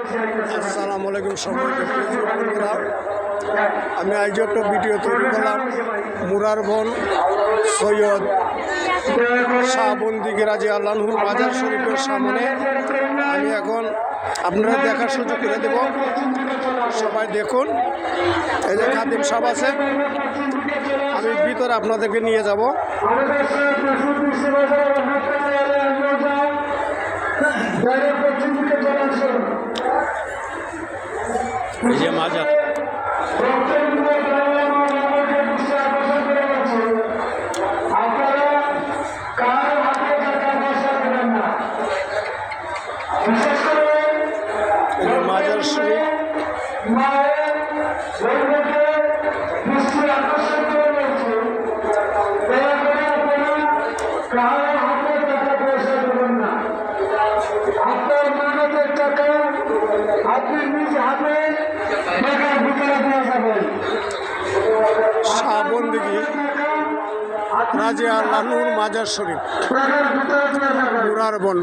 আসসালামু আলাইকুম সবাইকে। বন্ধুরা, আমি আজ একটা ভিডিও তৈরি করলাম মুরার বোন সৈয়দ শাহবন্দি রাজি আল্লাহুর মাজার শরীফের সামনে। আমি এখন আপনারা দেখার সুযোগ করে দেব, সবাই দেখুন। এই যে খাদিম সাহেব আছে, আমি ভিতরে আপনাদেরকে নিয়ে যাব। এই যে মাজার, মাজার শরীফ। আপনার মানবের টাকা আপনি নিজ হাতে টাকার ভিতরে দিয়ে যাবেন। শাহবন্দি রাজি আল্লাহুর মাজার শরীফ, মুরার বোন।